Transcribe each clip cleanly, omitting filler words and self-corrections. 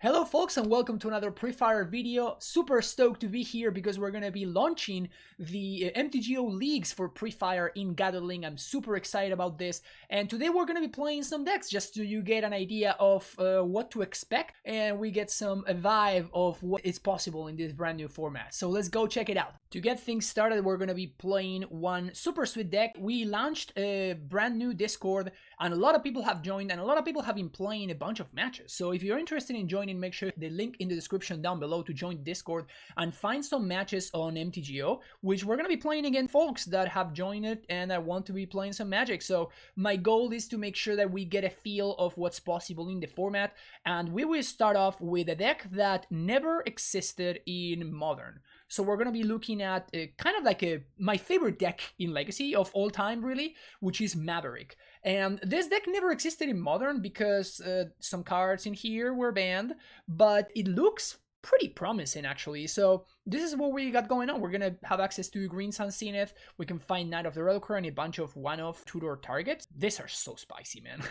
Hello folks and welcome to another pre-fire video. Super stoked to be here because we're going to be launching the MTGO leagues for pre-fire in Gatherling. I'm super excited about this, and today we're going to be playing some decks just so you get an idea of what to expect and we get a vibe of what is possible in this brand new format. So let's go check it out. To get things started, we're going to be playing one super sweet deck. We launched a brand new Discord and a lot of people have joined and a lot of people have been playing a bunch of matches. So if you're interested in joining, make sure the link in the description down below to join Discord and find some matches on MTGO, which we're going to be playing against folks that have joined it and I want to be playing some Magic. So my goal is to make sure that we get a feel of what's possible in the format, and we will start off with a deck that never existed in Modern. So we're going to be looking at kind of like my favorite deck in Legacy of all time, really, which is Maverick. And this deck never existed in Modern because some cards in here were banned, but it looks pretty promising actually. So this is what we got going on. We're gonna have access to Green Sun Zenith. We can find Knight of the Reliquary and a bunch of one-off two-door targets. These are so spicy, man.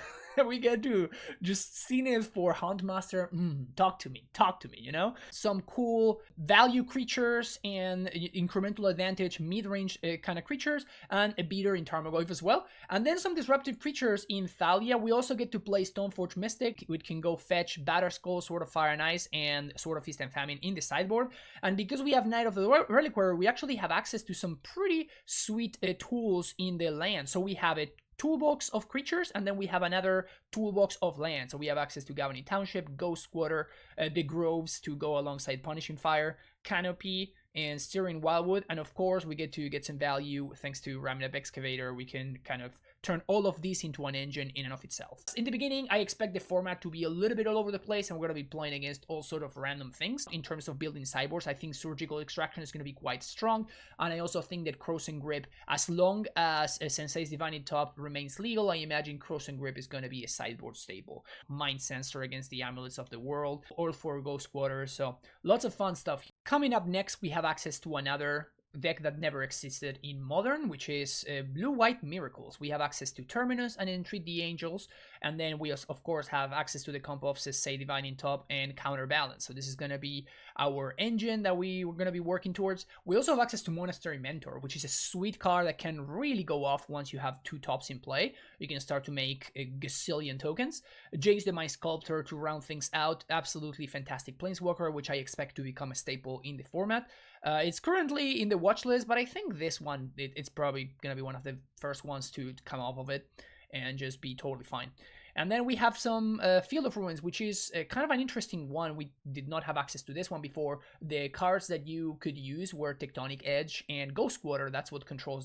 We get to just Zenith for Huntmaster. Talk to me, you know? Some cool value creatures and incremental advantage mid-range kind of creatures, and a beater in Tarmogoyf as well. And then some disruptive creatures in Thalia. We also get to play Stoneforge Mystic, which can go fetch Batterskull, Sword of Fire and Ice, and Sword of Feast and Famine in the sideboard. And because we have Knight of the Reliquary, we actually have access to some pretty sweet tools in the land. So we have a toolbox of creatures, and then we have another toolbox of land. So we have access to Governing Township, Ghost Quarter, the Groves to go alongside Punishing Fire, Canopy, and Steering Wildwood. And of course, we get to get some value thanks to Ramnap Excavator. We can kind of turn all of these into an engine in and of itself. In the beginning, I expect the format to be a little bit all over the place, and we're going to be playing against all sort of random things. In terms of building sideboards, I think Surgical Extraction is going to be quite strong, and I also think that Cross and Grip, as long as Sensei's Divine Top remains legal, I imagine Cross and Grip is going to be a sideboard staple. Mind Sensor against the Amulets of the World, all for Ghost Quarter, so lots of fun stuff. Coming up next, we have access to another deck that never existed in Modern, which is Blue-White Miracles. We have access to Terminus and Entreat the Angels, and then we of course have access to the comp of Sensei Divine in top and Counterbalance. So this is going to be our engine that we're going to be working towards. We also have access to Monastery Mentor, which is a sweet card that can really go off once you have two tops in play. You can start to make a gazillion tokens. Jace the Mind Sculptor to round things out. Absolutely fantastic Planeswalker, which I expect to become a staple in the format. It's currently in the watch list, but I think this one, it's probably going to be one of the first ones to come off of it and just be totally fine. And then we have some Field of Ruins, which is kind of an interesting one. We did not have access to this one before. The cards that you could use were Tectonic Edge and Ghost Quarter. That's what control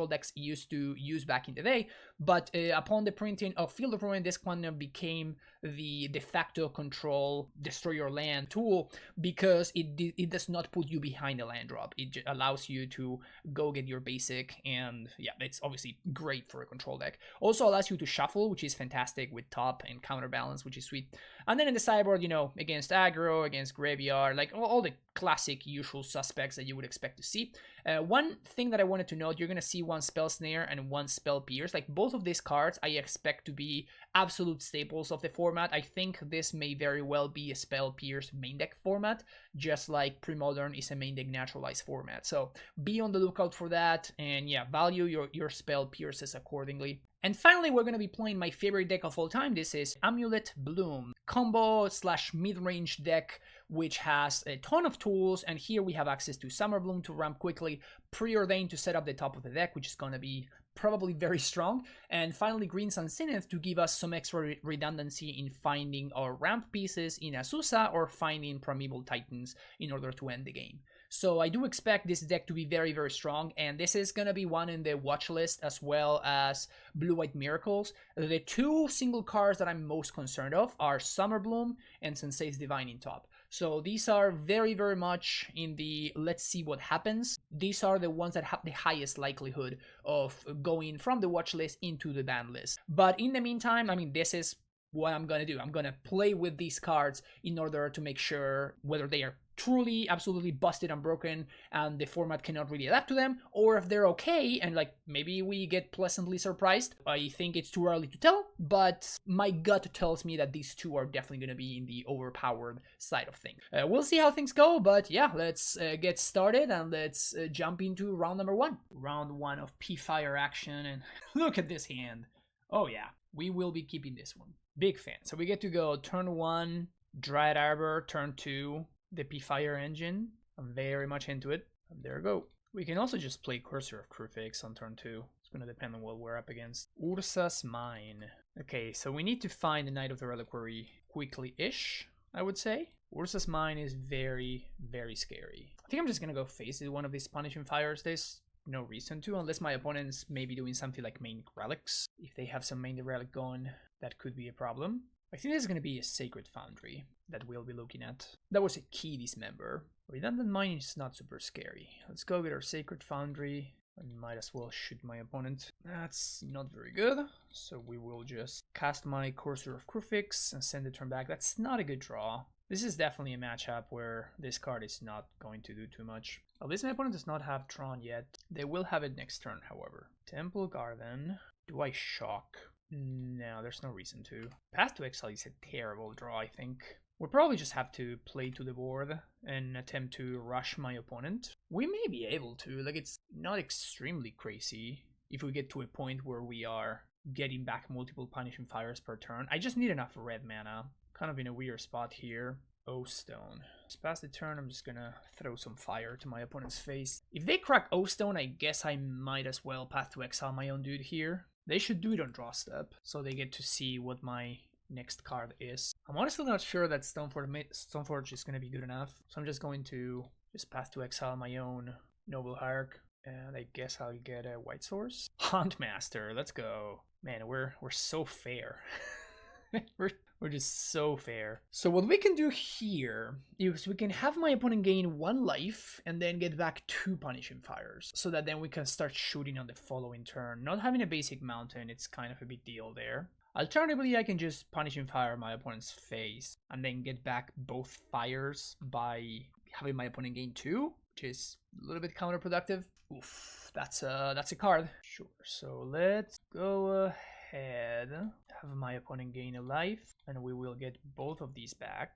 decks used to use back in the day. But upon the printing of Field of Ruin, this one became the de facto control destroy your land tool, because it does not put you behind a land drop. It allows you to go get your basic, and yeah, it's obviously great for a control deck. Also allows you to shuffle, which is fantastic with top and Counterbalance, which is sweet. And then in the sideboard, you know, against aggro, against graveyard, like all the classic usual suspects that you would expect to see. One thing that I wanted to note, you're going to see one Spell Snare and one Spell Pierce. Like both of these cards I expect to be absolute staples of the format. I think this may very well be a Spell Pierce main deck format, just like Pre-Modern is a main deck naturalized format. So be on the lookout for that, and yeah, value your Spell Pierces accordingly. And finally, we're going to be playing my favorite deck of all time. This is Amulet Bloom, combo / mid-range deck, which has a ton of tools. And here we have access to Summer Bloom to ramp quickly, Preordain to set up the top of the deck, which is going to be probably very strong, and finally Green Sun Zenith to give us some extra redundancy in finding our ramp pieces in Azusa or finding Primeval Titans in order to end the game. So I do expect this deck to be very, very strong, and this is going to be one in the watch list as well as Blue-White Miracles. The two single cards that I'm most concerned of are Summer Bloom and Sensei's Divine in top. So these are very, very much in the let's see what happens. These are the ones that have the highest likelihood of going from the watch list into the ban list. But in the meantime, I mean, this is what I'm going to do. I'm going to play with these cards in order to make sure whether they are truly absolutely busted and broken and the format cannot really adapt to them, or if they're okay and like maybe we get pleasantly surprised. I think it's too early to tell, but my gut tells me that these two are definitely going to be in the overpowered side of things. We'll see how things go, but yeah, let's get started and let's jump into round number 1. Round 1 of P-Fire action, and look at this hand. Oh yeah, we will be keeping this one. Big fan. So we get to go turn 1, Dryad Arbor, turn 2, the P-Fire engine. I'm very much into it. And there we go. We can also just play Cursor of Crucifix on turn 2. It's gonna depend on what we're up against. Ursa's Mine. Okay, so we need to find the Knight of the Reliquary quickly-ish, I would say. Ursa's Mine is very, very scary. I think I'm just gonna go face it one of these Punishing Fires. There's no reason to, unless my opponent's maybe doing something like main relics. If they have some main relic going, that could be a problem. I think there's going to be a Sacred Foundry that we'll be looking at. That was a key dismember. Redundant Mine is not super scary. Let's go get our Sacred Foundry. I might as well shoot my opponent. That's not very good. So we will just cast my Cursor of Crucifix and send the turn back. That's not a good draw. This is definitely a matchup where this card is not going to do too much. At least my opponent does not have Tron yet. They will have it next turn, however. Temple Garden. Do I shock? No, there's no reason to. Path to Exile is a terrible draw, I think. We'll probably just have to play to the board and attempt to rush my opponent. We may be able to, like it's not extremely crazy if we get to a point where we are getting back multiple Punishing Fires per turn. I just need enough red mana. Kind of in a weird spot here. O Stone. Just past the turn, I'm just gonna throw some fire to my opponent's face. If they crack O Stone, I guess I might as well Path to Exile my own dude here. They should do it on draw step, so they get to see what my next card is. I'm honestly not sure that Stoneforge is going to be good enough, so I'm just going to just Path to Exile my own Noble Hierarch, and I guess I'll get a White Source. Huntmaster, let's go. Man, we're so fair. We're just so fair. So what we can do here is we can have my opponent gain 1 life and then get back 2 Punishing Fires, so that then we can start shooting on the following turn. Not having a basic mountain, it's kind of a big deal there. Alternatively, I can just Punishing Fire my opponent's face and then get back both fires by having my opponent gain 2, which is a little bit counterproductive. Oof, that's a card. Sure, so let's go ahead, have my opponent gain a life, and we will get both of these back.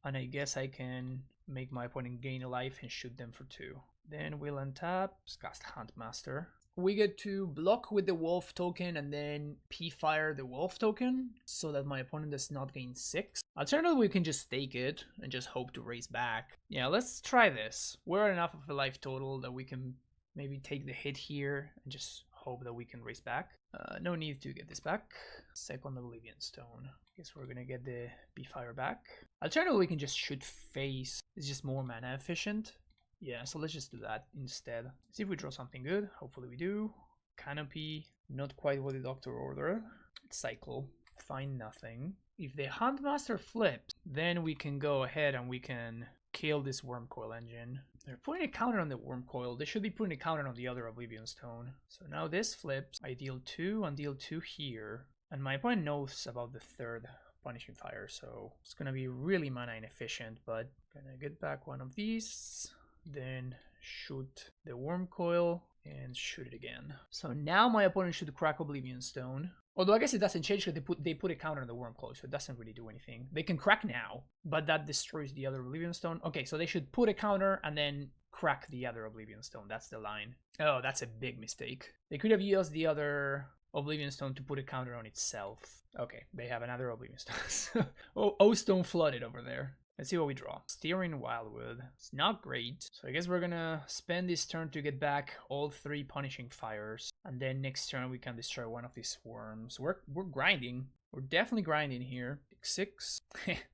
And I guess I can make my opponent gain a life and shoot them for 2. Then we'll untap, cast Huntmaster. We get to block with the Wolf token and then P-Fire the Wolf token so that my opponent does not gain 6. Alternatively, we can just take it and just hope to raise back. Yeah, let's try this. We're at enough of a life total that we can maybe take the hit here and just hope that we can raise back. No need to get this back. Second Oblivion Stone. Guess we're gonna get the P-Fire back. Alternatively, we can just shoot face. It's just more mana efficient. Yeah, so let's just do that instead. See if we draw something good. Hopefully we do. Canopy. Not quite what the doctor ordered. Cycle. Find nothing. If the Huntmaster flips, then we can go ahead and we can kill this Wormcoil engine. They're putting a counter on the Wormcoil. They should be putting a counter on the other Oblivion Stone. So now this flips. I deal 2 and deal 2 here. And my opponent knows about the 3rd Punishing Fire, so it's gonna be really mana inefficient, but gonna get back one of these, then shoot the Wormcoil and shoot it again. So now my opponent should crack Oblivion Stone. Although I guess it doesn't change because they put a counter on the Wormcoil, so it doesn't really do anything. They can crack now, but that destroys the other Oblivion Stone. Okay, so they should put a counter and then crack the other Oblivion Stone. That's the line. Oh, that's a big mistake. They could have used the other Oblivion Stone to put a counter on itself. Okay, they have another Oblivion Stone. Oh, O-Stone flooded over there. Let's see what we draw. Steering Wildwood. It's not great. So I guess we're gonna spend this turn to get back all 3 Punishing Fires. And then next turn we can destroy one of these worms. We're grinding. We're definitely grinding here. 6.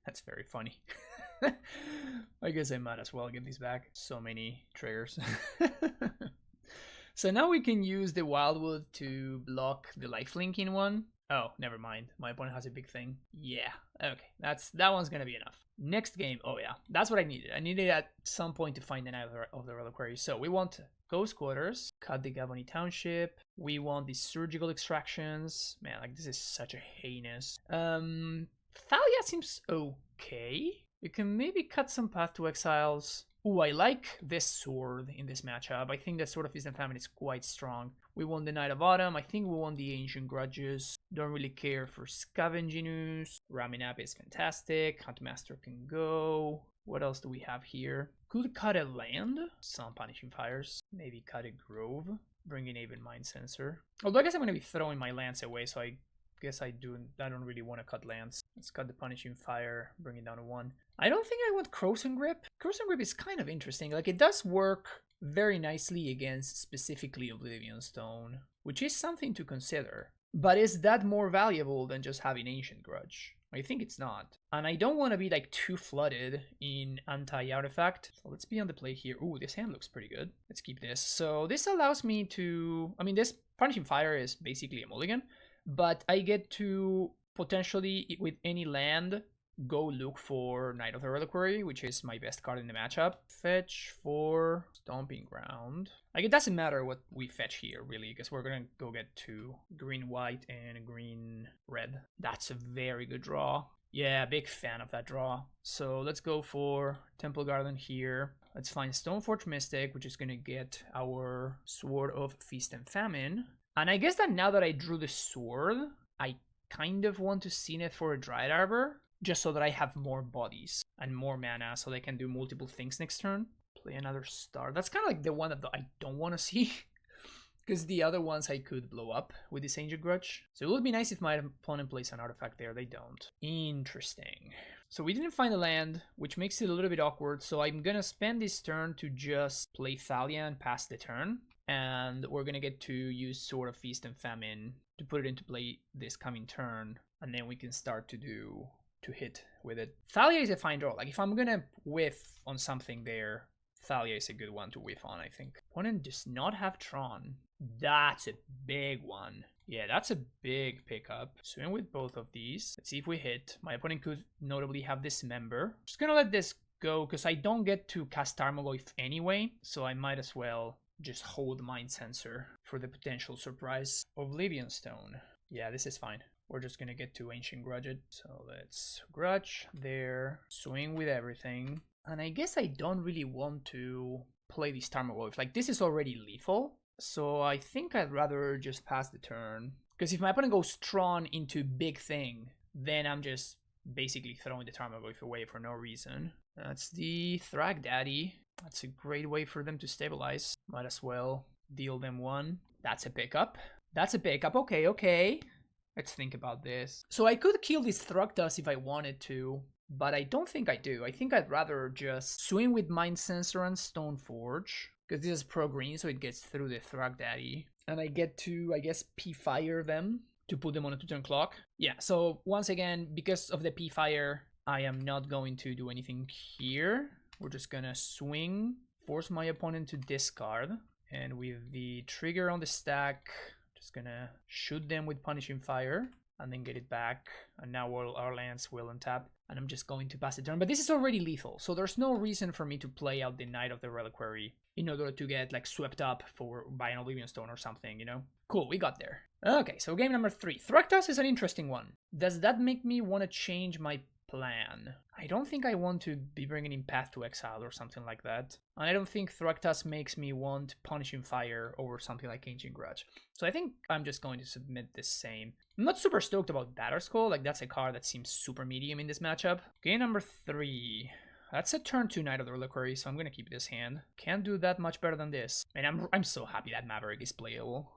That's very funny. I guess I might as well get these back. So many triggers. So now we can use the Wildwood to block the lifelinking one. Oh, never mind. My opponent has a big thing. Yeah, okay. That one's gonna be enough. Next game, oh yeah, that's what I needed. I needed at some point to find the Knight of the Reliquary. So we want Ghost Quarters, cut the Gavony Township. We want the Surgical Extractions. Man, like this is such a heinous. Thalia seems okay. We can maybe cut some Path to Exiles. Ooh, I like this sword in this matchup. I think that Sword of Feast and Famine is quite strong. We won the Knight of Autumn. I think we won the Ancient Grudges. Don't really care for Scavenging Ooze. Ramming Up is fantastic. Huntmaster can go. What else do we have here? Could cut a land. Some Punishing Fires. Maybe cut a Grove. Bring in Aven Mind Sensor. Although I guess I'm going to be throwing my lands away, so I guess I don't really want to cut lands. Let's cut the Punishing Fire, bring it down to 1. I don't think I want Croson Grip. Croson Grip is kind of interesting. Like, it does work very nicely against specifically Oblivion Stone, which is something to consider. But is that more valuable than just having Ancient Grudge? I think it's not. And I don't want to be like too flooded in anti-artifact. So let's be on the play here. Ooh, this hand looks pretty good. Let's keep this. So this allows me to... I mean, this Punishing Fire is basically a mulligan. But I get to potentially, with any land, go look for Knight of the Reliquary, which is my best card in the matchup. Fetch for Stomping Ground. Like, it doesn't matter what we fetch here, really, because we're going to go get 2 green-white and green-red. That's a very good draw. Yeah, big fan of that draw. So let's go for Temple Garden here. Let's find Stoneforge Mystic, which is going to get our Sword of Feast and Famine. And I guess that now that I drew the sword, I kind of want to Zenith for a Dryad Arbor, just so that I have more bodies and more mana so they can do multiple things next turn. Play another star. That's kind of like the one that I don't want to see, because the other ones I could blow up with this Ancient Grudge. So it would be nice if my opponent plays an artifact there. They don't. Interesting. So we didn't find a land, which makes it a little bit awkward. So I'm going to spend this turn to just play Thalia and pass the turn. And we're going to get to use Sword of Feast and Famine to put it into play this coming turn. And then we can start to hit with it. Thalia is a fine draw. Like, if I'm going to whiff on something there, Thalia is a good one to whiff on, I think. Opponent does not have Tron. That's a big one. Yeah, that's a big pickup. Swing with both of these. Let's see if we hit. My opponent could notably have Dismember. Just going to let this go because I don't get to cast Tarmogoyf anyway. So I might as well just hold Mind Sensor for the potential surprise. Oblivion Stone. Yeah, this is fine. We're just gonna get to Ancient Grudge it. So let's Grudge there. Swing with everything. And I guess I don't really want to play this Tarmogoyf. Like, this is already lethal. So I think I'd rather just pass the turn. Because if my opponent goes Tron into Big Thing, then I'm just basically throwing the Tarmogoyf away for no reason. That's the Thrag Daddy. That's a great way for them to stabilize. Might as well deal them 1. That's a pickup. That's a pickup. Okay, okay. Let's think about this. So I could kill this Thrugtus if I wanted to, but I don't think I do. I think I'd rather just swing with Mind Sensor and Stoneforge, because this is pro-green, so it gets through the Thrag Daddy. And I get to, I guess, P-Fire them to put them on a 2-turn clock. Yeah, so once again, because of the P-Fire, I am not going to do anything here. We're just gonna swing, force my opponent to discard, and with the trigger on the stack, just gonna shoot them with Punishing Fire, and then get it back, and now all our lands will untap, and I'm just going to pass the turn. But this is already lethal, so there's no reason for me to play out the Knight of the Reliquary in order to get, like, swept up by an Oblivion Stone or something, you know? Cool, we got there. Okay, so game number 3. Thrugtus is an interesting one. Does that make me want to change my plan? I don't think I want to be bringing in Path to Exile or something like that. And I don't think Thrugtus makes me want Punishing Fire over something like Ancient Grudge. So I think I'm just going to submit the same. I'm not super stoked about Batterskull. Like, that's a card that seems super medium in this matchup. Game number 3. That's a turn 2 Knight of the Reliquary, so I'm going to keep this hand. Can't do that much better than this. And I'm so happy that Maverick is playable.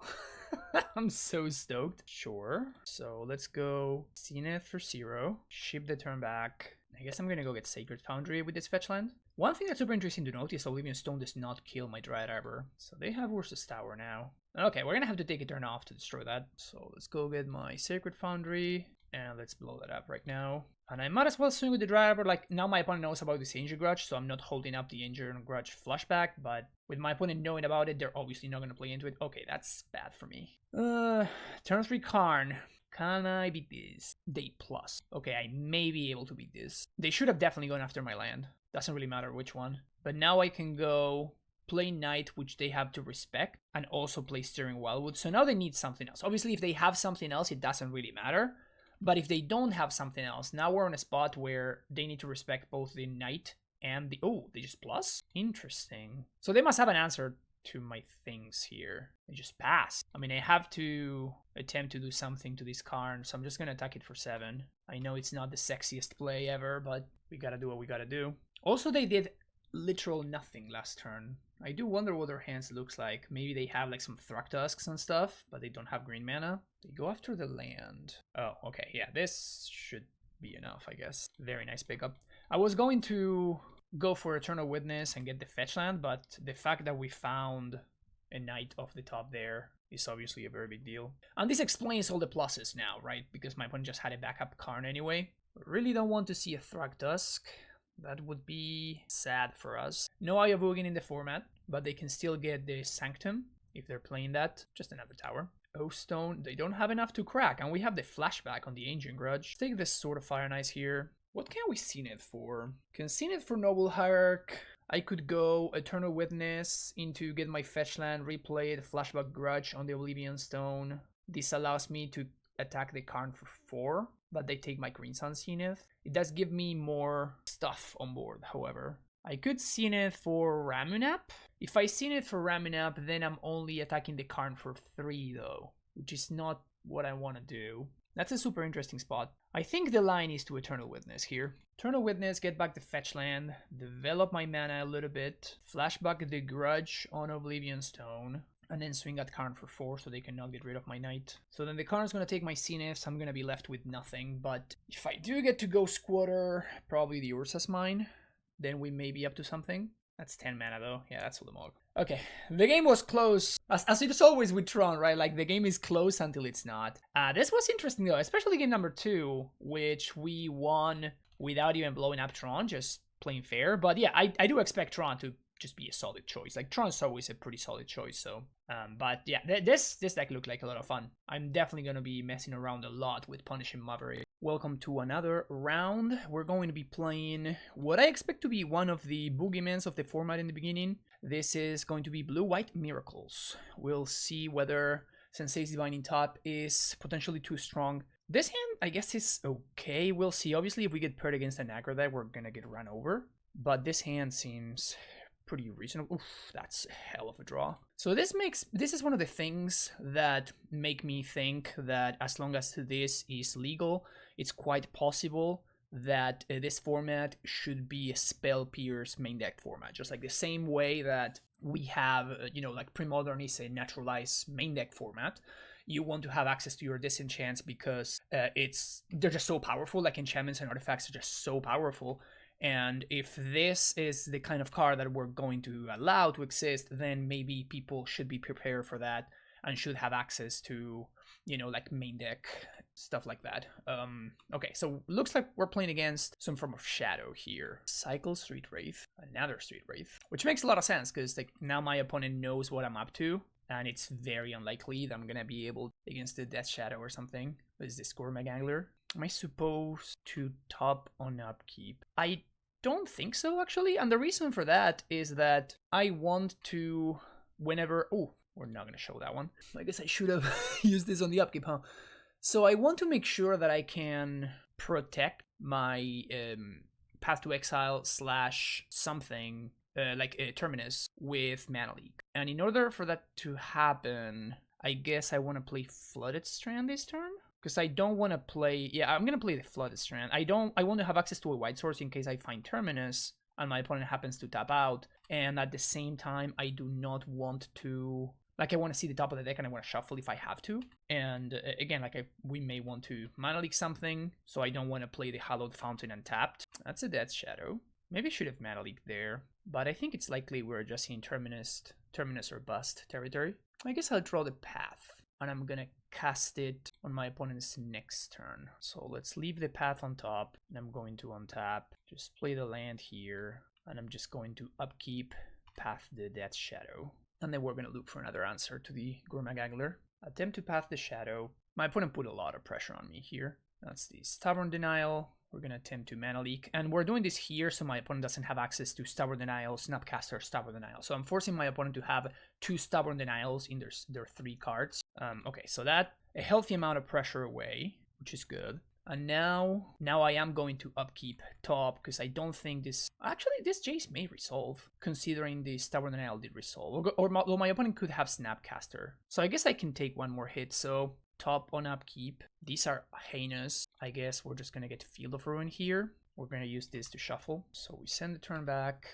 I'm so stoked. Sure. So let's go Zenith for 0. Ship the turn back. I guess I'm going to go get Sacred Foundry with this fetch land. One thing that's super interesting to note is Oblivion Stone does not kill my Dryad Arbor. So they have Ursus Tower now. Okay, we're going to have to take a turn off to destroy that. So let's go get my Sacred Foundry. And let's blow that up right now. And I might as well swing with the Dryad Arbor. Like, now my opponent knows about this Ancient Grudge, so I'm not holding up the Ancient Grudge flashback. But with my opponent knowing about it, they're obviously not going to play into it. Okay, that's bad for me. Turn 3 Karn. Can I beat this? Day plus. Okay, I may be able to beat this. They should have definitely gone after my land. Doesn't really matter which one. But now I can go play Knight, which they have to respect, and also play Stirring Wildwood. So now they need something else. Obviously, if they have something else, it doesn't really matter. But if they don't have something else, now we're in a spot where they need to respect both the knight and the... Oh, they just plus? Interesting. So they must have an answer to my things here. They just pass. I mean, I have to attempt to do something to this card, so I'm just gonna attack it for 7. I know it's not the sexiest play ever, but we gotta do what we gotta do. Also, they did literal nothing last turn. I do wonder what their hands looks like. Maybe they have like some Thragtusks and stuff, but they don't have green mana. They go after the land. Oh, okay, yeah, this should be enough, I guess. Very nice pickup. I was going to go for Eternal Witness and get the fetch land, but the fact that we found a knight off the top there is obviously a very big deal. And this explains all the pluses now, right? Because my opponent just had a backup card anyway. Really don't want to see a Thragtusk. That would be sad for us. No Eye of Ugin in the format, but they can still get the Sanctum if they're playing that. Just another tower. O Stone, they don't have enough to crack, and we have the flashback on the Ancient Grudge. Take this Sword of Fire and Ice here. What can we scene it for? Can scene it for Noble Hierarch. I could go Eternal Witness into get my fetch land, replay the Flashback Grudge on the Oblivion Stone. This allows me to attack the card for 4, but they take my Green Sun Zenith. It does give me more stuff on board, however. I could Zenith for Ramunap. If I Zenith for Ramunap, then I'm only attacking the card for 3 though, which is not what I want to do. That's a super interesting spot. I think the line is to Eternal Witness here. Eternal Witness, get back the fetch land, develop my mana a little bit, flashback the Grudge on Oblivion Stone, and then swing that card for 4 so they cannot get rid of my knight. So then the card is going to take my Zeniths, I'm going to be left with nothing. But if I do get to go Squatter, probably the Ursa's Mine, then we may be up to something. That's 10 mana though. Yeah, that's for the Mog. Okay, the game was close. As it is always with Tron, right? Like, the game is close until it's not. This was interesting though, especially game number 2, which we won without even blowing up Tron, just playing fair. But yeah, I do expect Tron to just be a solid choice. Like, Tron's always a pretty solid choice, so... but yeah, this deck looked like a lot of fun. I'm definitely going to be messing around a lot with punishing Maverick. Welcome to another round. We're going to be playing what I expect to be one of the boogeymans of the format in the beginning. This is going to be Blue-White Miracles. We'll see whether Sensei's Divining Top is potentially too strong. This hand, I guess, is okay. We'll see. Obviously, if we get paired against an aggro deck, we're going to get run over. But this hand seems pretty reasonable. Oof, that's a hell of a draw. So this is one of the things that make me think that as long as this is legal, it's quite possible that this format should be a Spell Pierce main deck format, just like the same way that we have, you know, like Premodern is a naturalized main deck format. You want to have access to your disenchants because they're just so powerful. Like, enchantments and artifacts are just so powerful. And if this is the kind of card that we're going to allow to exist, then maybe people should be prepared for that and should have access to, you know, like main deck, stuff like that. Okay, so looks like we're playing against some form of Shadow here. Cycle Street Wraith, another Street Wraith, which makes a lot of sense because like now my opponent knows what I'm up to, and it's very unlikely that I'm gonna be able against the Death Shadow or something. What is this, Gourmet Angler? Am I supposed to top on upkeep? I don't think so, actually. And the reason for that is that I want to, whenever... Oh, we're not going to show that one. I guess I should have used this on the upkeep, huh? So I want to make sure that I can protect my Path to Exile / something, like Terminus, with Mana Leak. And in order for that to happen, I guess I want to play Flooded Strand this turn. Because I don't want to play... Yeah, I'm going to play the Flooded Strand. I want to have access to a white source in case I find Terminus and my opponent happens to tap out. And at the same time, I do not want to... Like, I want to see the top of the deck and I want to shuffle if I have to. And again, like, we may want to Mana Leak something. So I don't want to play the Hallowed Fountain untapped. That's a Death Shadow. Maybe I should have Mana Leaked there. But I think it's likely we're just in Terminus or Bust territory. I guess I'll draw the Path. And I'm gonna cast it on my opponent's next turn. So let's leave the Path on top, and I'm going to untap, just play the land here, and I'm just going to upkeep, Path the Death Shadow. And then we're gonna look for another answer to the Gourmet Angler. Attempt to Path the Shadow. My opponent put a lot of pressure on me here. That's the Stubborn Denial. We're gonna attempt to Mana Leak, and we're doing this here so my opponent doesn't have access to Stubborn Denial, Snapcaster, Stubborn Denial. So I'm forcing my opponent to have 2 Stubborn Denials in their 3 cards. Okay, so that a healthy amount of pressure away, which is good. And now I am going to upkeep top because I don't think this... Actually, this Jace may resolve, considering the Stubborn Denial did resolve. Or my opponent could have Snapcaster. So I guess I can take one more hit, so top on upkeep. These are heinous. I guess we're just gonna get Field of Ruin here. We're gonna use this to shuffle. So we send the turn back.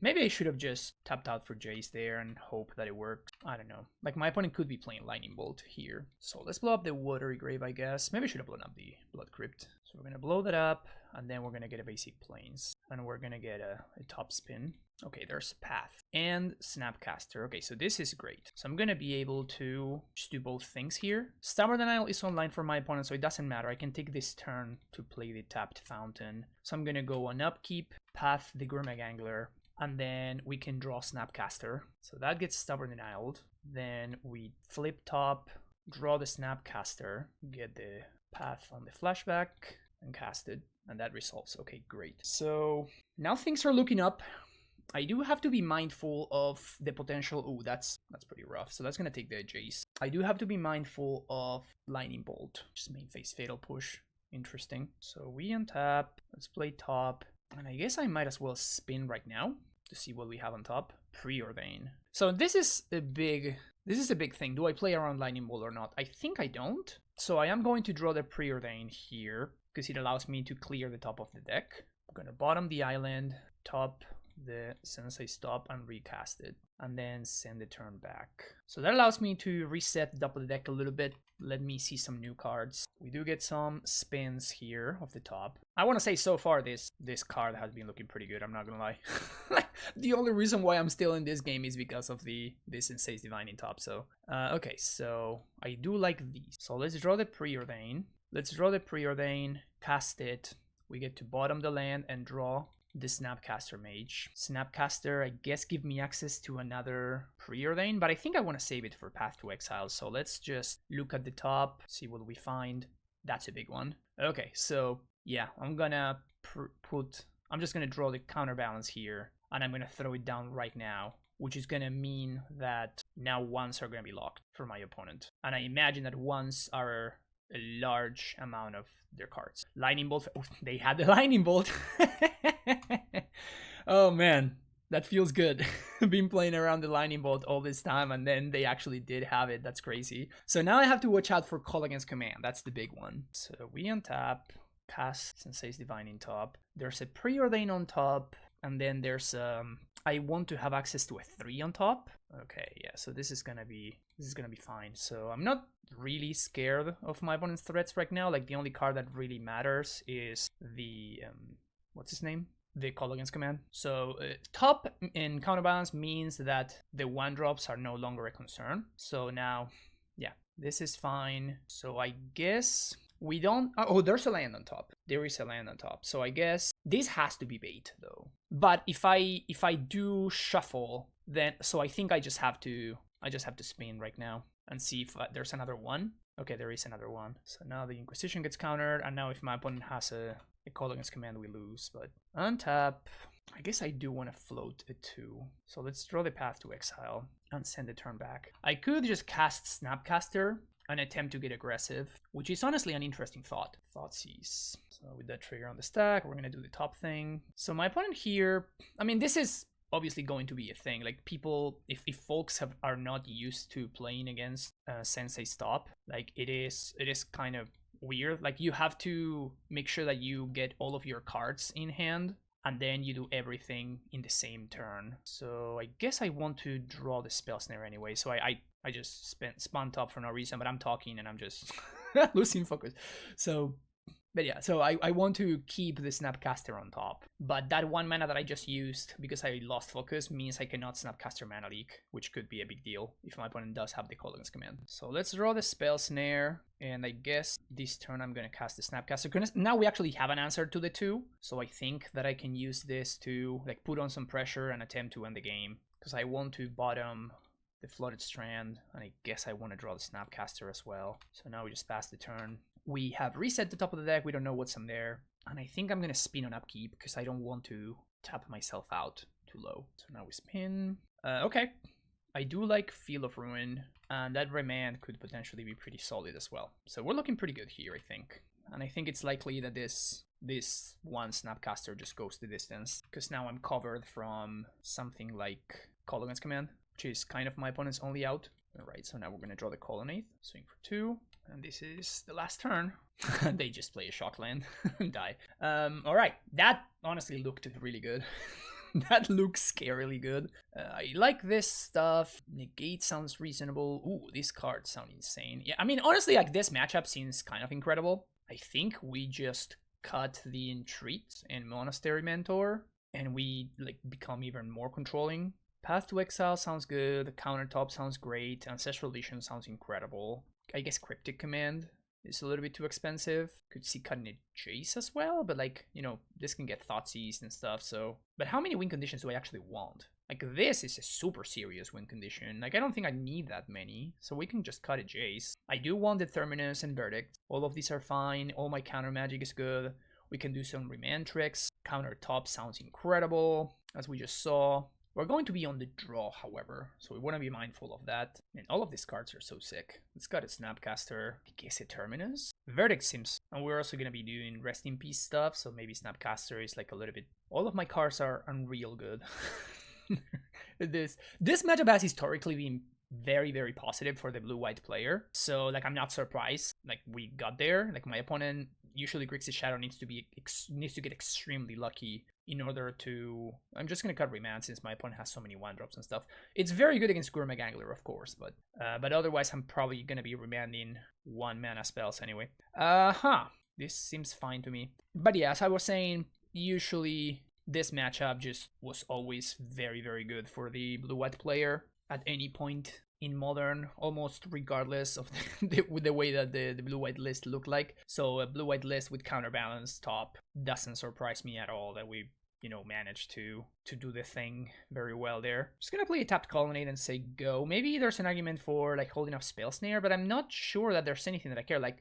Maybe I should have just tapped out for Jace there and hope that it worked. I don't know. Like, my opponent could be playing Lightning Bolt here. So let's blow up the Watery Grave, I guess. Maybe I should have blown up the Blood Crypt. So we're going to blow that up, and then we're going to get a basic Plains. And we're going to get a top spin. Okay, there's Path and Snapcaster. Okay, so this is great. So I'm going to be able to just do both things here. Stubborn Denial is online for my opponent, so it doesn't matter. I can take this turn to play the tapped Fountain. So I'm going to go on upkeep, Path the Gurmag Angler, and then we can draw Snapcaster. So that gets Stubborn Denialed. Then we flip top, draw the Snapcaster, get the Path on the flashback, and cast it. And that resolves. Okay, great. So now things are looking up. I do have to be mindful of the potential... Ooh, that's pretty rough. So that's going to take the Jace. I do have to be mindful of Lightning Bolt. Just main phase Fatal Push. Interesting. So we untap. Let's play top. And I guess I might as well spin right now to see what we have on top. Preordain. So this is a big thing. Do I play around Lightning Bolt or not? I think I don't. So I am going to draw the Preordain here because it allows me to clear the top of the deck. I'm going to bottom the island, top the Sensei Stop, and recast it, and then send the turn back. So that allows me to reset the top of the deck a little bit. Let me see some new cards. We do get some spins here off the top. I want to say so far this card has been looking pretty good, I'm not gonna lie. The only reason why I'm still in this game is because of this Sensei's Divining top. So okay, so I do like these. So let's draw the Preordain. Let's draw the Preordain, cast it. We get to bottom the land and draw the Snapcaster Mage. Snapcaster, I guess, give me access to another Preordain, but I think I want to save it for Path to Exile. So let's just look at the top, see what we find. That's a big one. Okay, so yeah, I'm gonna I'm just gonna draw the counterbalance here, and I'm gonna throw it down right now, which is gonna mean that now ones are gonna be locked for my opponent. And I imagine that ones are a large amount of their cards. Lightning Bolt. Oh, they had the Lightning Bolt. Oh man, that feels good. Been playing around the Lightning Bolt all this time, and then they actually did have it. That's crazy. So now I have to watch out for Call Against Command. That's the big one. So we untap, cast Sensei's Divining top. There's a Preordain on top, and then there's I want to have access to a 3 on top. Okay, yeah, so this is gonna be fine. So I'm not really scared of my opponent's threats right now. Like, the only card that really matters is the what's his name? The Call Against Command. So top in counterbalance means that the 1-drops are no longer a concern. So now, yeah, this is fine. So I guess we don't... Oh, there's a land on top. There is a land on top. So I guess this has to be bait, though. But if I do shuffle, then... So I think I just have to spin right now and see if there's another one. Okay, there is another one. So now the Inquisition gets countered, and now if my opponent has a Call Against Command, we lose. But untap, I guess I do want to float a 2. So let's draw the Path to Exile and send the turn back. I could just cast Snapcaster and attempt to get aggressive, which is honestly an interesting thought. Thoughtseize. So with that trigger on the stack, we're going to do the top thing. So my opponent here, I mean, this is obviously going to be a thing. Like, people, if folks are not used to playing against Sensei Stop, like, it is kind of weird. Like, you have to make sure that you get all of your cards in hand, and then you do everything in the same turn. So I guess I want to draw the Spell Snare anyway. So I just spun top for no reason, but I'm talking and I'm just losing focus. So... But yeah, so I want to keep the Snapcaster on top. But that 1 mana that I just used, because I lost focus, means I cannot Snapcaster mana leak, which could be a big deal if my opponent does have the Call Against Command. So let's draw the Spell Snare, and I guess this turn I'm going to cast the Snapcaster. Now we actually have an answer to the 2, so I think that I can use this to like put on some pressure and attempt to end the game. Because I want to bottom the Flooded Strand, and I guess I want to draw the Snapcaster as well. So now we just pass the turn. We have reset the top of the deck, we don't know what's in there. And I think I'm going to spin on upkeep because I don't want to tap myself out too low. So now we spin. Okay, I do like Field of Ruin, and that Remand could potentially be pretty solid as well. So we're looking pretty good here, I think. and I think it's likely that this one Snapcaster just goes the distance, because now I'm covered from something like Colligan's Command, which is kind of my opponent's only out. Alright, so now we're going to draw the Colonnade, swing for 2, and this is the last turn. They just play a shock land and die. Alright, that honestly looked really good. That looks scarily good. I like this stuff. Negate sounds reasonable. Ooh, these cards sound insane. Yeah, I mean, honestly, like, this matchup seems kind of incredible. I think we just cut the Entreat and Monastery Mentor, and we, like, become even more controlling. Path to Exile sounds good. Countertop sounds great. Ancestral Vision sounds incredible. I guess Cryptic Command is a little bit too expensive. Could see cutting a Jace as well, but, like, you know, this can get Thoughtseize and stuff, so... But how many win conditions do I actually want? Like, this is a super serious win condition. Like, I don't think I need that many, so we can just cut a Jace. I do want the Terminus and Verdict. All of these are fine. All my counter magic is good. We can do some remand tricks. Countertop sounds incredible, as we just saw. We're going to be on the draw, however, so we want to be mindful of that. And all of these cards are so sick. Let's got a Snapcaster. I guess a Terminus. Verdict seems... And we're also going to be doing Rest in Peace stuff, so maybe Snapcaster is like a little bit... All of my cards are unreal good. This matchup has historically been very, very positive for the blue-white player. So, like, I'm not surprised. Like, we got there. Like, my opponent... Usually Grixis Shadow needs to get extremely lucky in order to... I'm just going to cut Remand since my opponent has so many 1-drops and stuff. It's very good against Gurmag Angler, of course, but otherwise I'm probably going to be remanding 1-mana spells anyway. This seems fine to me. But yeah, as I was saying, usually this matchup just was always very, very good for the blue-white player at any point in Modern, almost regardless of the way that the blue-white list looked like. So a blue-white list with counterbalance top doesn't surprise me at all that we, you know, managed to do the thing very well there. Just gonna play a tapped Colonnade and say go. Maybe there's an argument for like holding up Spell Snare, but I'm not sure that there's anything that I care. Like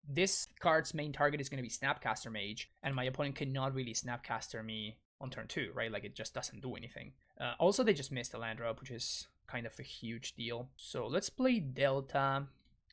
this card's main target is gonna be Snapcaster Mage, and my opponent cannot really Snapcaster me on turn 2, right? Like, it just doesn't do anything. Also, they just missed a land drop, which is kind of a huge deal. So let's play Delta,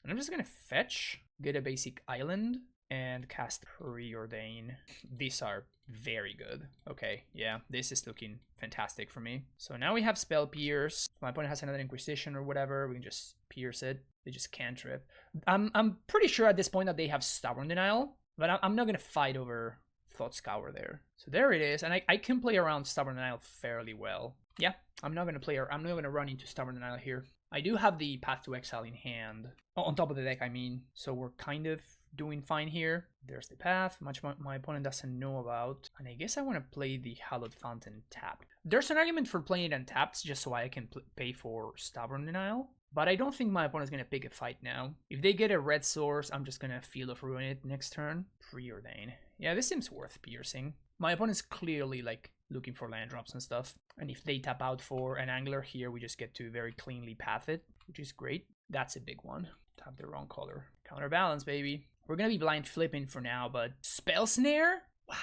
and I'm just gonna fetch, get a basic island, and cast Preordain. These are very good. Okay, yeah, this is looking fantastic for me. So now we have Spell Pierce. If my opponent has another Inquisition or whatever, we can just pierce it. They just cantrip. I'm pretty sure at this point that they have Stubborn Denial, but I'm not gonna fight over Thought Scour there. So there it is, and I can play around Stubborn Denial fairly well. Yeah, I'm not gonna run into Stubborn Denial here. I do have the Path to Exile in hand. On top of the deck, I mean. So we're kind of doing fine here. There's the path, much my opponent doesn't know about. And I guess I want to play the Hallowed Fountain tapped. There's an argument for playing it untapped just so I can pay for Stubborn Denial. But I don't think my opponent's going to pick a fight now. If they get a red source, I'm just going to Field of Ruin it next turn. Preordain. Yeah, this seems worth piercing. My opponent's clearly like looking for land drops and stuff. And if they tap out for an Angler here, we just get to very cleanly path it, which is great. That's a big one. Tap the wrong color. Counterbalance, baby. We're going to be blind flipping for now, but Spell Snare? Wow.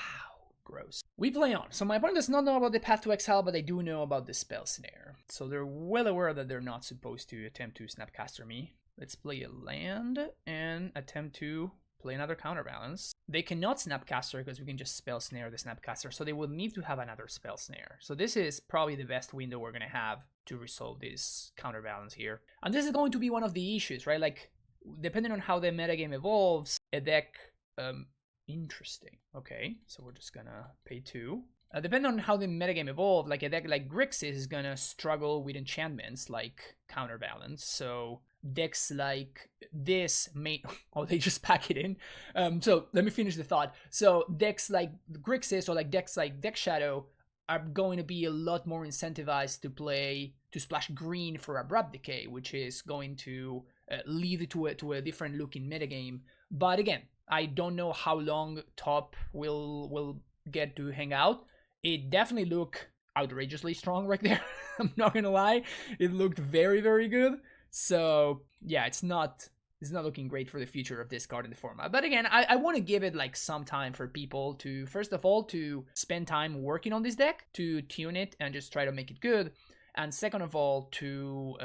Gross. We play on. So my opponent does not know about the Path to Exile, but they do know about the Spell Snare. So they're well aware that they're not supposed to attempt to Snapcaster me. Let's play a land and attempt to play another Counterbalance. They cannot Snapcaster because we can just Spell Snare the Snapcaster, so they will need to have another Spell Snare. So this is probably the best window we're going to have to resolve this Counterbalance here. And this is going to be one of the issues, right? Like, depending on how the metagame evolves, a deck... Interesting. Okay, so we're just gonna pay 2. Depending on how the metagame evolves, like a deck like Grixis is gonna struggle with enchantments like Counterbalance. So decks like this may... Oh, they just pack it in. So let me finish the thought. So decks like Grixis or like decks like Deck Shadow are going to be a lot more incentivized to splash green for Abrupt Decay, which is going to lead to a different looking metagame. But again, I don't know how long top will get to hang out. It definitely looked outrageously strong right there. I'm not gonna lie. It looked very, very good. So yeah, it's not looking great for the future of this card in the format. But again, I want to give it like some time for people to, first of all, to spend time working on this deck, to tune it and just try to make it good. And second of all, to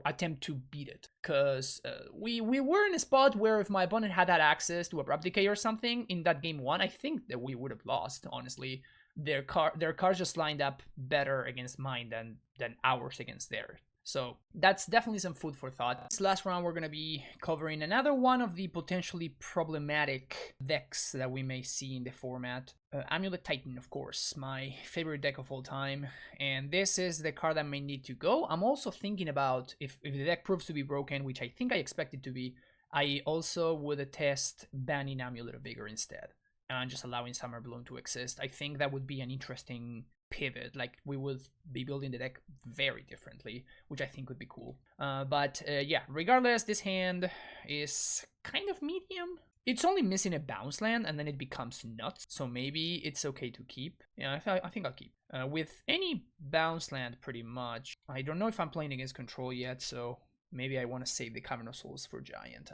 attempt to beat it, because we were in a spot where if my opponent had had access to Abrupt Decay or something in that game 1, I think that we would have lost, honestly. Their cards just lined up better against mine than ours against theirs. So that's definitely some food for thought. This last round, we're going to be covering another one of the potentially problematic decks that we may see in the format. Amulet Titan, of course, my favorite deck of all time. And this is the card that may need to go. I'm also thinking about, if the deck proves to be broken, which I think I expect it to be, I also would test banning Amulet of Vigor instead, and just allowing Summer Bloom to exist. I think that would be an interesting pivot. Like, we would be building the deck very differently, which I think would be cool. But yeah, regardless, this hand is kind of medium. It's only missing a bounce land, and then it becomes nuts. So maybe it's okay to keep. Yeah, I think I'll keep. With any bounce land, pretty much. I don't know if I'm playing against control yet, so maybe I want to save the Cavern of Souls for Giant.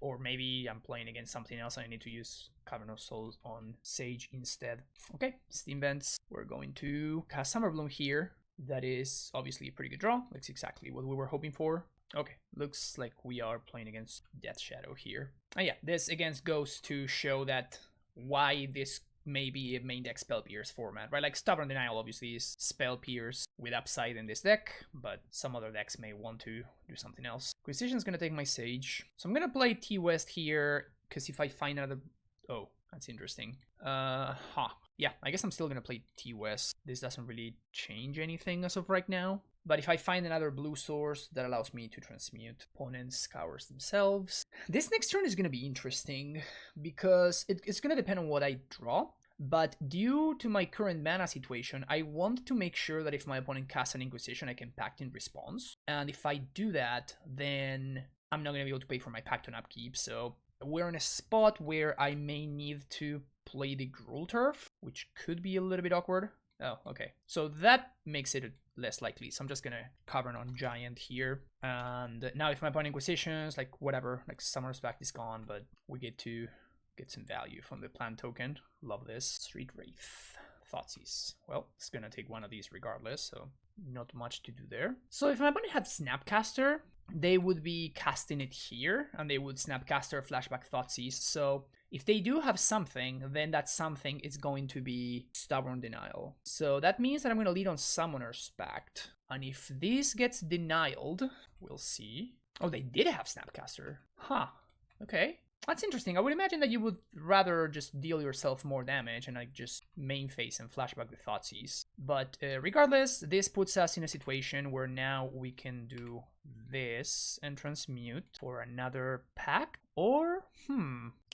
Or maybe I'm playing against something else and I need to use Cavern of Souls on Sage instead. Okay, Steam Vents. We're going to cast Summer Bloom here. That is obviously a pretty good draw. That's exactly what we were hoping for. Okay, looks like we are playing against Death Shadow here. And yeah, this again goes to show that why this may be a main deck Spell Pierce format, right? Like Stubborn Denial obviously is Spell Pierce with upside in this deck, but some other decks may want to do something else. Acquisition's gonna take my Sage. So I'm gonna play T-West here, because if I find another... Oh, that's interesting. Yeah, I guess I'm still gonna play T-West. This doesn't really change anything as of right now. But if I find another blue source, that allows me to transmute. Opponents scours themselves. This next turn is going to be interesting, because it's going to depend on what I draw. But due to my current mana situation, I want to make sure that if my opponent casts an Inquisition, I can Pact in response. And if I do that, then I'm not going to be able to pay for my Pact on upkeep. So we're in a spot where I may need to play the Gruul Turf, which could be a little bit awkward. Oh, okay. So that makes it less likely. So I'm just gonna cover on Giant here. And now if my opponent Inquisitions, like whatever, like Summer's Pact is gone, but we get to get some value from the plant token. Love this. Street Wraith. Thoughtseize. Well, it's gonna take one of these regardless, so not much to do there. So if my opponent had Snapcaster, they would be casting it here, and they would Snapcaster, Flashback, Thoughtseize. So if they do have something, then that something is going to be Stubborn Denial. So that means that I'm going to lead on Summoner's Pact. And if this gets denied, we'll see. Oh, they did have Snapcaster. Huh. Okay. That's interesting. I would imagine that you would rather just deal yourself more damage and like just main phase and flashback the Thoughtseize. But regardless, this puts us in a situation where now we can do this and transmute for another pack. Or,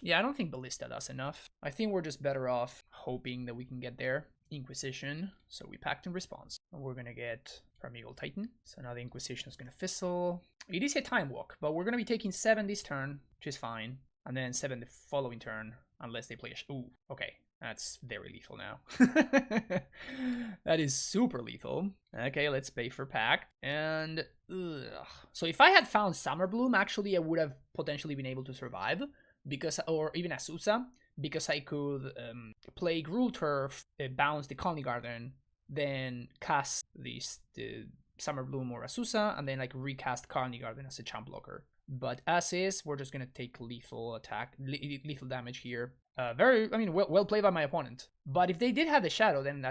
yeah, I don't think Ballista does enough. I think we're just better off hoping that we can get there. Inquisition, so we packed in response. And we're gonna get Primeval Titan. So now the Inquisition is gonna fizzle. It is a Time Walk, but we're gonna be taking 7 this turn, which is fine. And then 7 the following turn, unless they play a... Ooh, okay. That's very lethal now. That is super lethal. Okay, let's pay for pack. And... So if I had found Summer Bloom, actually, I would have potentially been able to survive. Because, or even Azusa. Because I could play Gruul Turf, bounce the Colony Garden, then cast the Summer Bloom or Azusa, and then like recast Colony Garden as a champ blocker. But as is, we're just gonna take lethal attack, lethal damage here. Well played by my opponent. But if they did have the Shadow, then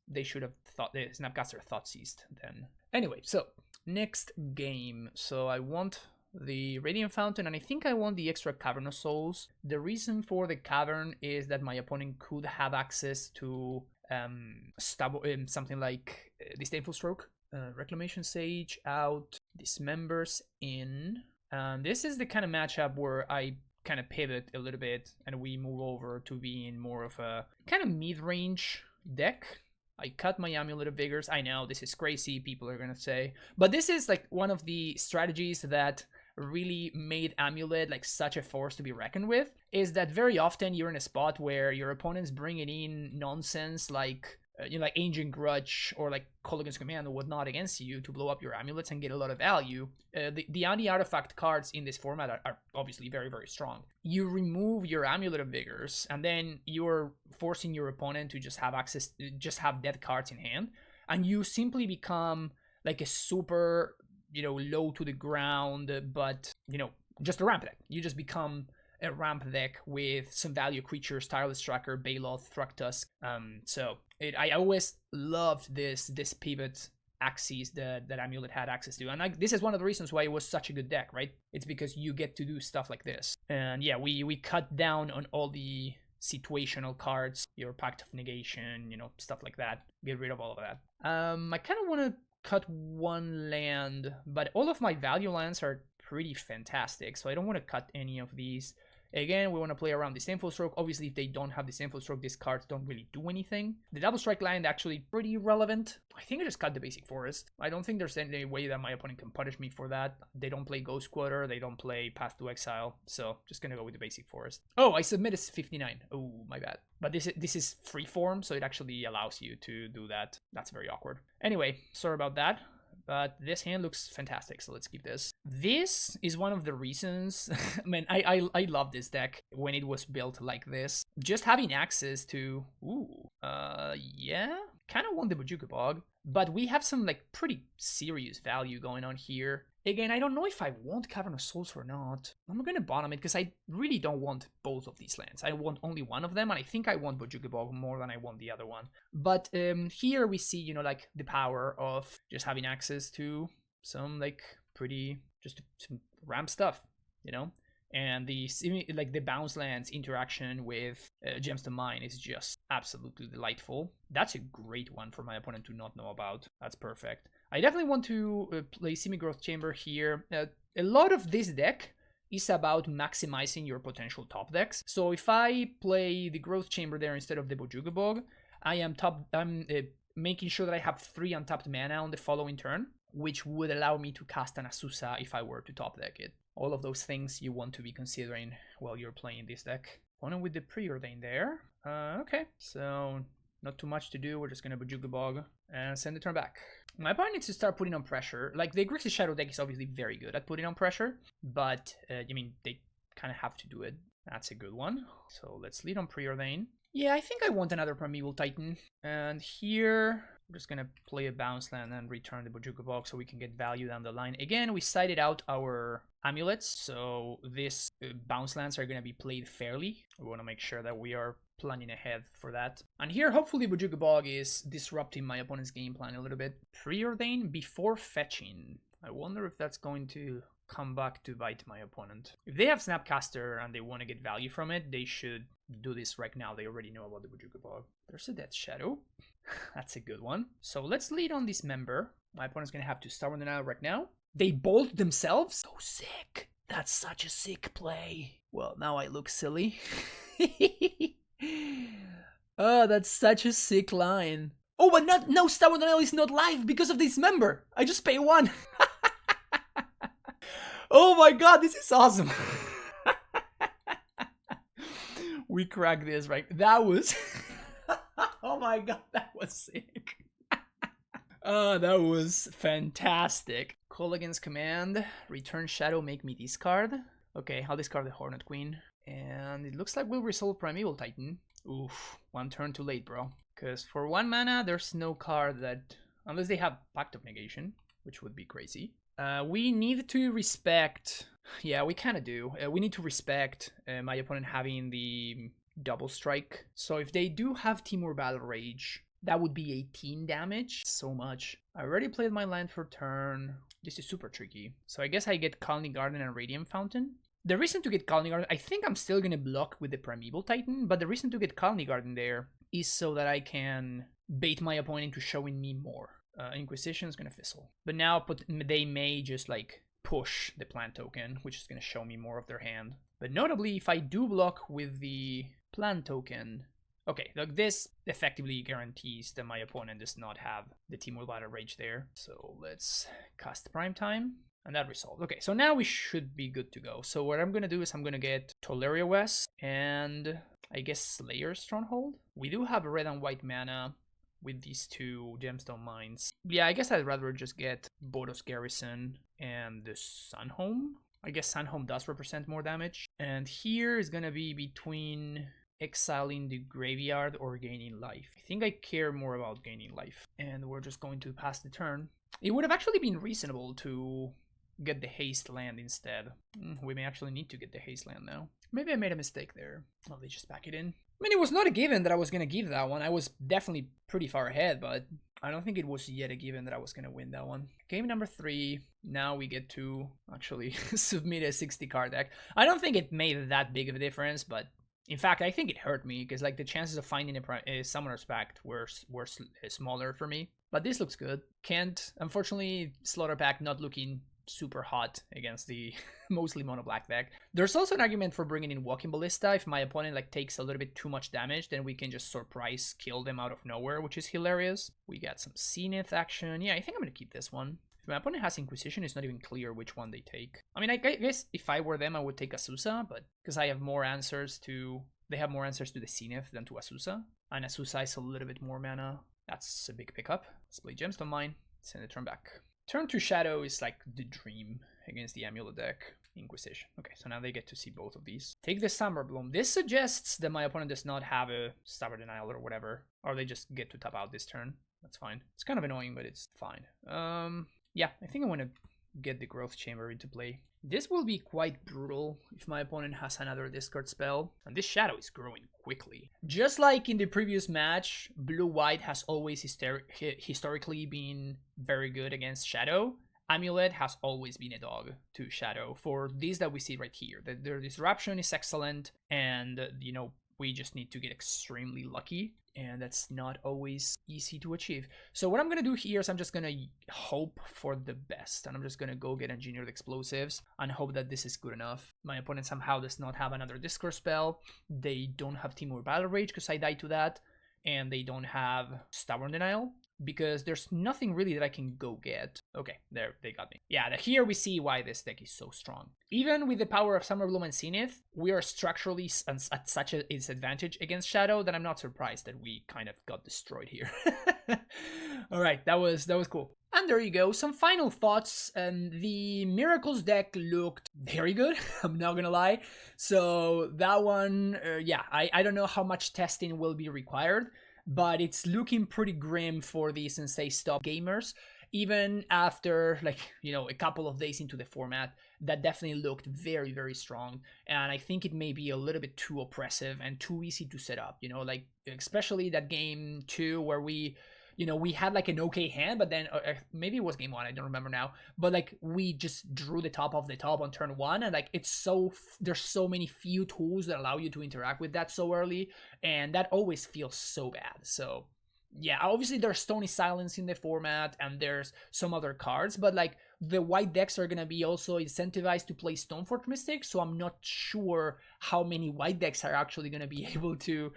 they should have thought the Snapcaster Thoughtseized then. Anyway, so next game. So I want the Radiant Fountain, and I think I want the extra Cavern of Souls. The reason for the Cavern is that my opponent could have access to something like Disdainful Stroke. Reclamation Sage out, Dismembers in. This is the kind of matchup where I kind of pivot a little bit and we move over to being more of a kind of mid-range deck. I cut my Amulet of Vigors. I know this is crazy, people are gonna say, but this is like one of the strategies that really made Amulet like such a force to be reckoned with, is that very often you're in a spot where your opponent's bringing in nonsense like like Ancient Grudge or like Kolaghan's Command or whatnot against you to blow up your amulets and get a lot of value. The anti-artifact cards in this format are obviously very, very strong. You remove your Amulet of Vigors, and then you're forcing your opponent to just have dead cards in hand, and you simply become like a super low to the ground, but, just a ramp deck. You just become a ramp deck with some value creatures, Tireless Tracker, Baloth, Thragtusk. I always loved this pivot axes that Amulet had access to, and this is one of the reasons why it was such a good deck, right? It's because you get to do stuff like this. And yeah, we cut down on all the situational cards, your Pact of Negation, stuff like that. Get rid of all of that. I kind of want to cut one land, but all of my value lands are pretty fantastic, so I don't want to cut any of these. Again, we want to play around the Sinful Stroke. Obviously, if they don't have the Sinful Stroke, these cards don't really do anything. The Double Strike land actually pretty relevant. I think I just cut the basic forest. I don't think there's any way that my opponent can punish me for that. They don't play Ghost Quarter, they don't play Path to Exile, so just gonna go with the basic forest. Oh, I submitted 59. Oh, my bad. But this is freeform, so it actually allows you to do that. That's very awkward. Anyway, sorry about that. But this hand looks fantastic, so let's keep this. This is one of the reasons, I love this deck when it was built like this. Just having access to, yeah, kind of want the Bojuka Bog, but we have some pretty serious value going on here. Again, I don't know if I want Cavern of Souls or not. I'm going to bottom it because I really don't want both of these lands. I want only one of them, and I think I want Bojuka Bog more than I want the other one. But here we see, the power of just having access to some, pretty, just some ramp stuff, And the bounce lands interaction with Gemstone Mine is just absolutely delightful. That's a great one for my opponent to not know about. That's perfect. I definitely want to play Semi-Growth Chamber here. A lot of this deck is about maximizing your potential top decks. So if I play the Growth Chamber there instead of the Bojuka Bog, I'm making sure that I have 3 untapped mana on the following turn, which would allow me to cast an Azusa if I were to top deck it. All of those things you want to be considering while you're playing this deck. Opponent with the Preordain there. Okay, so not too much to do. We're just gonna Bojuka Bog and send the turn back. My opponent needs to start putting on pressure. The Grixis Shadow deck is obviously very good at putting on pressure, but they kind of have to do it. That's a good one. So let's lead on Preordain. Yeah, I think I want another Primeval Titan. And here, we're just going to play a bounce land and return the Bojuka Bog so we can get value down the line. Again, we sided out our amulets, so these bounce lands are going to be played fairly. We want to make sure that we are planning ahead for that. And here, hopefully, Bojuka Bog is disrupting my opponent's game plan a little bit. Preordain before fetching. I wonder if that's going to come back to bite my opponent. If they have Snapcaster and they want to get value from it, they should do this right now. They already know about the Bojuka Bog. There's a Death Shadow. That's a good one. So let's lead on this member. My opponent's going to have to start with an out right now. They bolt themselves? So sick. That's such a sick play. Well, now I look silly. Oh, that's such a sick line. Oh, but no, Star Wars is not live because of this member. I just pay 1. Oh my god, this is awesome. We cracked this, right? That was... Oh my god, that was sick. That was fantastic. Call against command. Return Shadow, make me discard. Okay, I'll discard the Hornet Queen. And it looks like we'll resolve Primeval Titan. Oof, 1 turn too late, bro. Because for 1 mana, there's no card that... Unless they have Pact of Negation, which would be crazy. We need to respect... Yeah, we kind of do. We need to respect my opponent having the double strike. So if they do have Timur Battle Rage, that would be 18 damage. So much. I already played my land for turn. This is super tricky. So I guess I get Colony Garden and Radiant Fountain. The reason to get Colony Garden, I think I'm still going to block with the Primeval Titan, but the reason to get Colony Garden there is so that I can bait my opponent into showing me more. Inquisition is going to fizzle. But now they may just push the plant token, which is going to show me more of their hand. But notably, if I do block with the plant token... Okay, look, this effectively guarantees that my opponent does not have the Timur Battle Rage there. So let's cast Prime Time. And that resolved. Okay, so now we should be good to go. So what I'm going to do is I'm going to get Tolaria West and I guess Slayer's Stronghold. We do have red and white mana with these 2 Gemstone Mines. Yeah, I guess I'd rather just get Boros Garrison and the Sunhome. I guess Sunhome does represent more damage. And here is going to be between exiling the graveyard or gaining life. I think I care more about gaining life. And we're just going to pass the turn. It would have actually been reasonable to get the haste land instead. We may actually need to get the haste land now. Maybe I made a mistake there. Oh, they just pack it in. I mean, it was not a given that I was going to give that one. I was definitely pretty far ahead, but I don't think it was yet a given that I was going to win that one. Game number 3. Now we get to actually submit a 60 card deck. I don't think it made that big of a difference, but in fact, I think it hurt me because like the chances of finding a Summoner's Pact were smaller for me. But this looks good. Can't, unfortunately, Slaughter Pact not looking super hot against the mostly mono black deck. There's also an argument for bringing in Walking Ballista. If my opponent like takes a little bit too much damage, then we can just surprise kill them out of nowhere, which is hilarious. We got some Zenith action. Yeah, I think I'm gonna keep this one. If my opponent has Inquisition, it's not even clear which one they take. I mean, I guess if I were them, I would take Azusa, but because I have more answers to... They have more answers to the Zenith than to Azusa. And Azusa is a little bit more mana. That's a big pickup. Let's play Gemstone Mine. Send the turn back. Turn to Shadow is like the dream against the Amulet deck. Inquisition. Okay, so now they get to see both of these. Take the Summer Bloom. This suggests that my opponent does not have a Stubborn Denial or whatever. Or they just get to tap out this turn. That's fine. It's kind of annoying, but it's fine. Yeah, I think I want to get the Growth Chamber into play. This will be quite brutal if my opponent has another discard spell. And this Shadow is growing quickly. Just like in the previous match, Blue-White has always historically been very good against Shadow. Amulet has always been a dog to Shadow for these that we see right here. Their disruption is excellent, and you know, we just need to get extremely lucky, and that's not always easy to achieve. So what I'm gonna do here is I'm just gonna hope for the best, and I'm just gonna go get Engineered Explosives and hope that this is good enough. My opponent somehow does not have another discard spell. They don't have Timur Battle Rage because I died to that, and they don't have Stubborn Denial, because there's nothing really that I can go get. Okay, there, they got me. Yeah, here we see why this deck is so strong. Even with the power of Summer Bloom and Zenith, we are structurally at such a disadvantage against Shadow that I'm not surprised that we kind of got destroyed here. All right, that was cool. And there you go, some final thoughts. The Miracles deck looked very good, I'm not gonna lie. So that one, yeah, I don't know how much testing will be required, but it's looking pretty grim for the Sensei Stop gamers. Even after, like, you know, a couple of days into the format, that definitely looked very, very strong. And I think it may be a little bit too oppressive and too easy to set up, you know, like, especially that game 2 where we... You know, we had like an okay hand, but then maybe it was game 1, I don't remember now. But like we just drew the top of the top on turn 1, and like it's so there's so many few tools that allow you to interact with that so early, and that always feels so bad. So yeah, obviously there's Stony Silence in the format, and there's some other cards, but like the white decks are gonna be also incentivized to play Stoneforge Mystic, so I'm not sure how many white decks are actually gonna be able to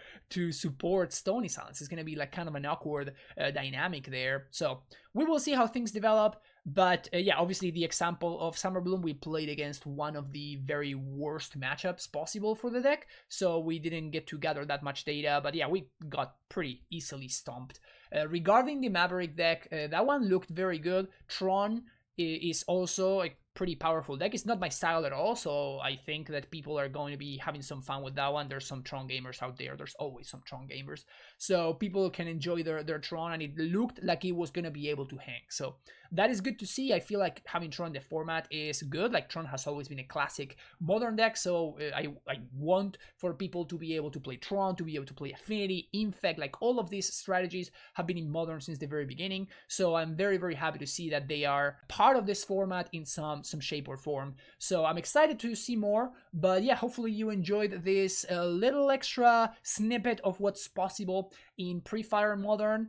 support Stony Silence. It's gonna be like kind of an awkward dynamic there. So we will see how things develop. But yeah, obviously the example of Summer Bloom, we played against one of the very worst matchups possible for the deck, so we didn't get to gather that much data, but yeah, we got pretty easily stomped. Regarding the Maverick deck, that one looked very good. Tron is also a pretty powerful deck. It's not my style at all, so I think that people are going to be having some fun with that one. There's some Tron gamers out there. There's always some Tron gamers. So people can enjoy their Tron, and it looked like it was going to be able to hang. So that is good to see. I feel like having Tron in the format is good. Like, Tron has always been a classic modern deck, so I want for people to be able to play Tron, to be able to play Affinity, Infect. Like, all of these strategies have been in modern since the very beginning. So I'm very, very happy to see that they are part of this format in some shape or form. So I'm excited to see more. But yeah, hopefully you enjoyed this little extra snippet of what's possible in Pre-Fire Modern,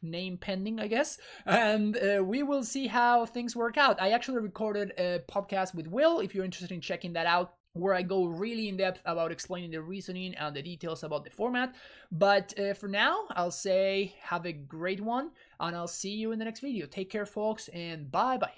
name pending, I guess. And we will see how things work out. I actually recorded a podcast with Will, if you're interested in checking that out, where I go really in depth about explaining the reasoning and the details about the format. But for now, I'll say have a great one, and I'll see you in the next video. Take care, folks, and bye-bye.